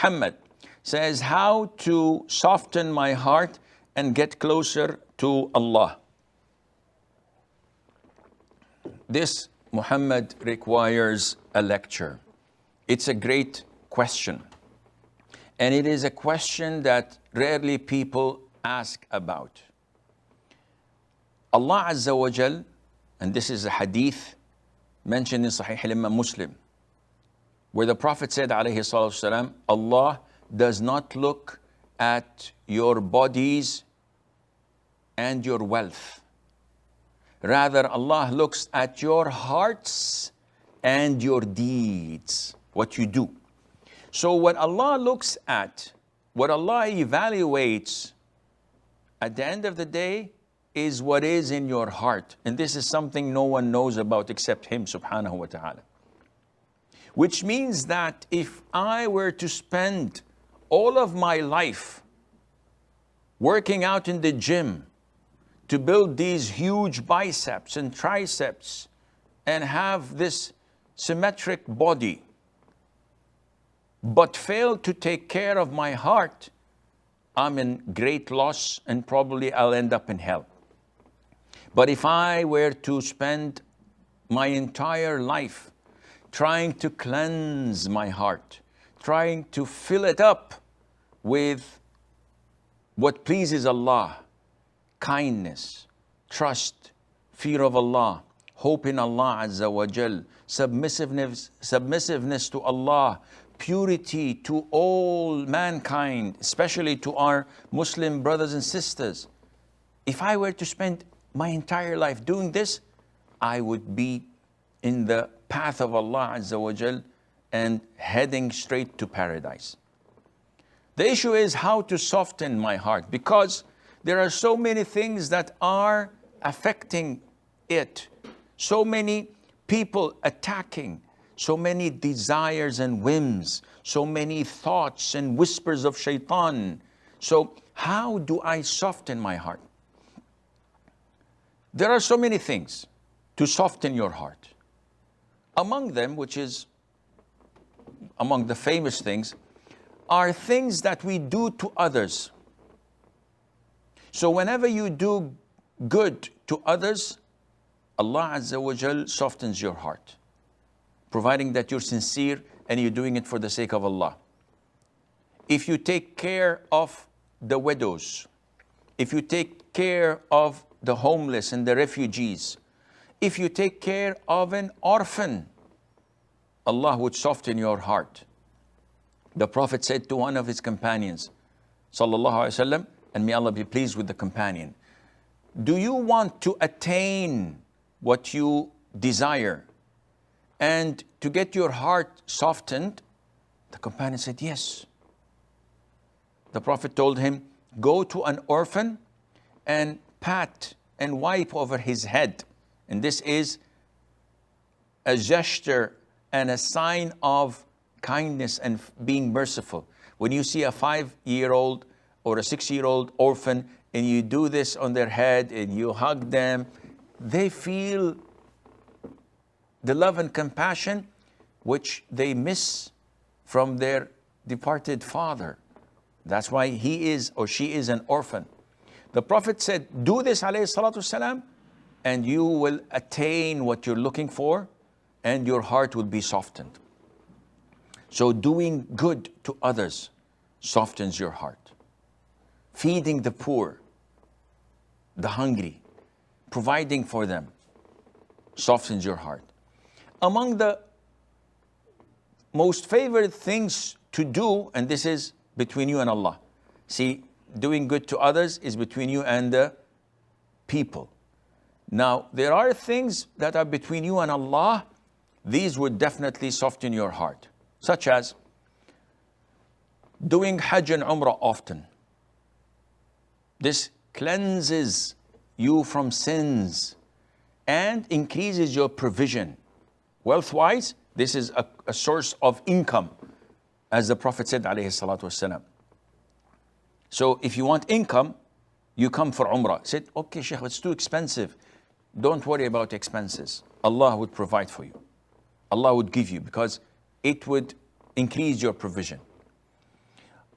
Muhammad says, how to soften my heart and get closer to Allah. This, Muhammad, requires a lecture. It's a great question. And it is a question that rarely people ask about. Allah Azza wa Jal, and this is a hadith mentioned in Sahih al-Imam Muslim, where the Prophet said, alayhi salatu wasalam, Allah does not look at your bodies and your wealth. Rather, Allah looks at your hearts and your deeds, what you do. So what Allah looks at, what Allah evaluates at the end of the day is what is in your heart. And this is something no one knows about except Him subhanahu wa ta'ala. Which means that if I were to spend all of my life working out in the gym to build these huge biceps and triceps and have this symmetric body, but fail to take care of my heart, I'm in great loss and probably I'll end up in hell. But if I were to spend my entire life trying to cleanse my heart, trying to fill it up with what pleases Allah, kindness, trust, fear of Allah, hope in Allah Azza wa Jal, submissiveness to Allah, purity to all mankind, especially to our Muslim brothers and sisters. If I were to spend my entire life doing this, I would be in the path of Allah Azza wa Jal and heading straight to paradise. The issue is how to soften my heart, because there are so many things that are affecting it. So many people attacking, so many desires and whims, so many thoughts and whispers of shaitan. So how do I soften my heart? There are so many things to soften your heart. Among them, which is among the famous things, are things that we do to others. So whenever you do good to others, Allah Azza wa Jal softens your heart, providing that you're sincere and you're doing it for the sake of Allah. If you take care of the widows, if you take care of the homeless and the refugees, if you take care of an orphan, Allah would soften your heart. The Prophet said to one of his companions, sallallahu alaihi wasallam, and may Allah be pleased with the companion, do you want to attain what you desire and to get your heart softened? The companion said, yes. The Prophet told him, go to an orphan and pat and wipe over his head. And this is a gesture and a sign of kindness and being merciful. When you see a 5-year-old or a 6-year-old orphan and you do this on their head and you hug them, they feel the love and compassion which they miss from their departed father. That's why he is or she is an orphan. The Prophet said, do this, alayhi salatu wasalam, and you will attain what you're looking for and your heart will be softened. So doing good to others softens your heart. Feeding the poor, the hungry, providing for them softens your heart. Among the most favorite things to do, and this is between you and Allah. See, doing good to others is between you and the people. Now, there are things that are between you and Allah. These would definitely soften your heart, such as doing Hajj and Umrah often. This cleanses you from sins and increases your provision. Wealth-wise, this is a source of income, as the Prophet said, alayhi salatu wasalam. So if you want income, you come for Umrah. Said, okay, Sheikh, it's too expensive. Don't worry about expenses. Allah would provide for you. Allah would give you because it would increase your provision.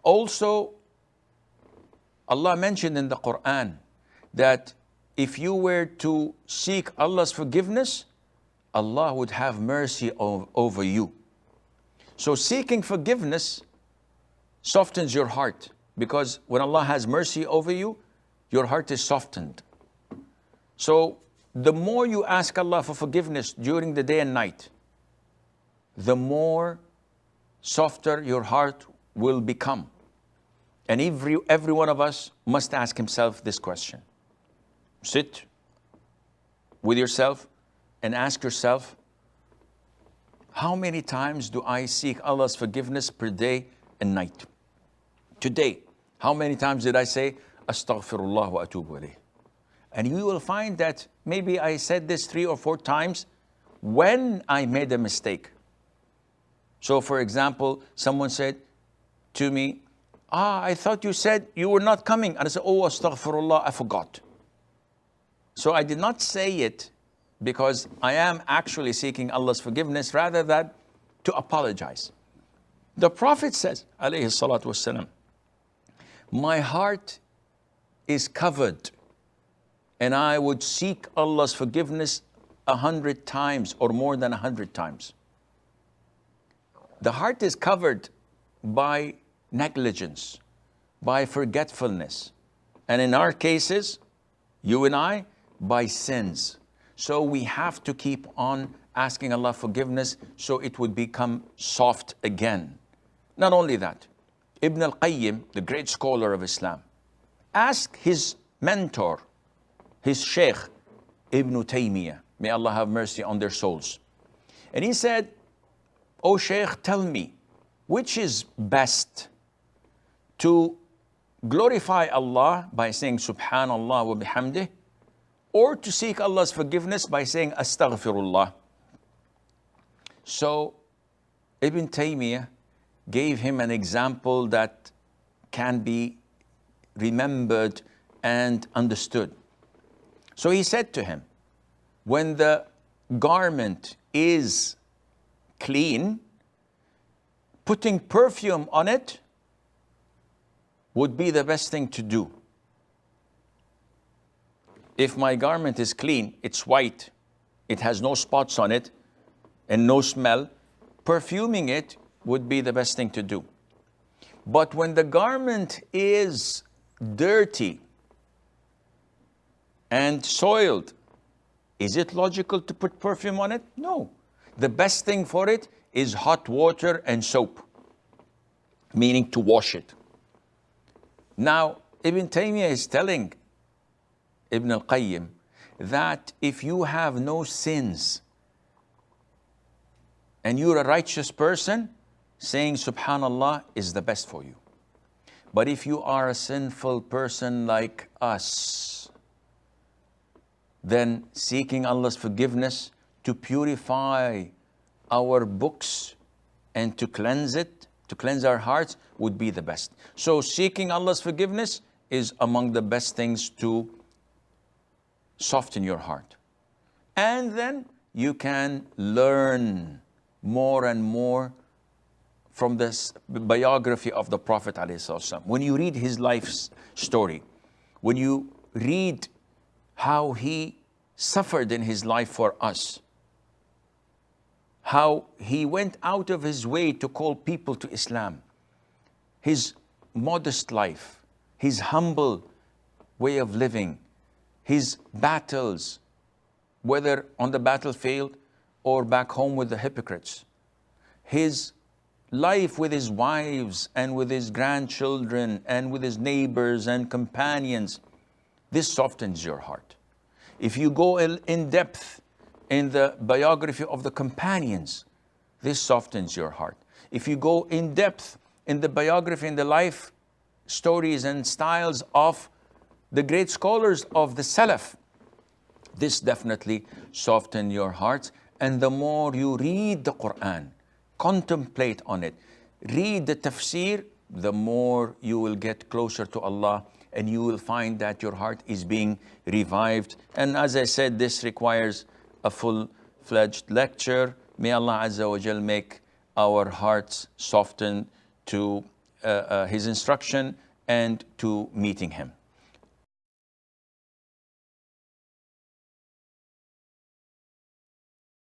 Also, Allah mentioned in the Quran that if you were to seek Allah's forgiveness, Allah would have mercy over you. So seeking forgiveness softens your heart, because when Allah has mercy over you, your heart is softened. So the more you ask Allah for forgiveness during the day and night, the more softer your heart will become. And every one of us must ask himself this question. Sit with yourself and ask yourself, how many times do I seek Allah's forgiveness per day and night? Today, how many times did I say, Astaghfirullah wa atubu ilayh? And you will find that maybe I said this 3 or 4 times when I made a mistake. So for example, someone said to me, I thought you said you were not coming. And I said, oh, astaghfirullah, I forgot. So I did not say it because I am actually seeking Allah's forgiveness rather than to apologize. The Prophet says, alayhi salatu wasalam, my heart is covered and I would seek Allah's forgiveness 100 times or more than 100 times. The heart is covered by negligence, by forgetfulness, and in our cases, you and I, by sins. So we have to keep on asking Allah forgiveness so it would become soft again. Not only that, Ibn al-Qayyim, the great scholar of Islam, asked his mentor, his Sheikh, Ibn Taymiyyah, may Allah have mercy on their souls. And he said, oh Sheikh, tell me, which is best, to glorify Allah by saying Subhanallah wa bihamdih, or to seek Allah's forgiveness by saying Astaghfirullah? So Ibn Taymiyyah gave him an example that can be remembered and understood. So he said to him, when the garment is clean, putting perfume on it would be the best thing to do. If my garment is clean, it's white, it has no spots on it and no smell, perfuming it would be the best thing to do. But when the garment is dirty and soiled, is it logical to put perfume on it? No. The best thing for it is hot water and soap, meaning to wash it. Now, Ibn Taymiyyah is telling Ibn al-Qayyim that if you have no sins and you're a righteous person, saying Subhanallah is the best for you. But if you are a sinful person like us, then seeking Allah's forgiveness to purify our books and to cleanse it, to cleanse our hearts, would be the best. So seeking Allah's forgiveness is among the best things to soften your heart. And then you can learn more and more from this biography of the Prophet ﷺ. When you read his life story, when you read how he suffered in his life for us, how he went out of his way to call people to Islam, his modest life, his humble way of living, his battles, whether on the battlefield or back home with the hypocrites, his life with his wives and with his grandchildren and with his neighbors and companions, this softens your heart. If you go in depth in the biography of the companions, this softens your heart. If you go in depth in the biography and the life stories and styles of the great scholars of the Salaf, this definitely softens your hearts. And the more you read the Quran, contemplate on it, read the tafsir, the more you will get closer to Allah and you will find that your heart is being revived. And as I said, this requires a full-fledged lecture. May Allah Azza wa Jal make our hearts soften to his instruction and to meeting him.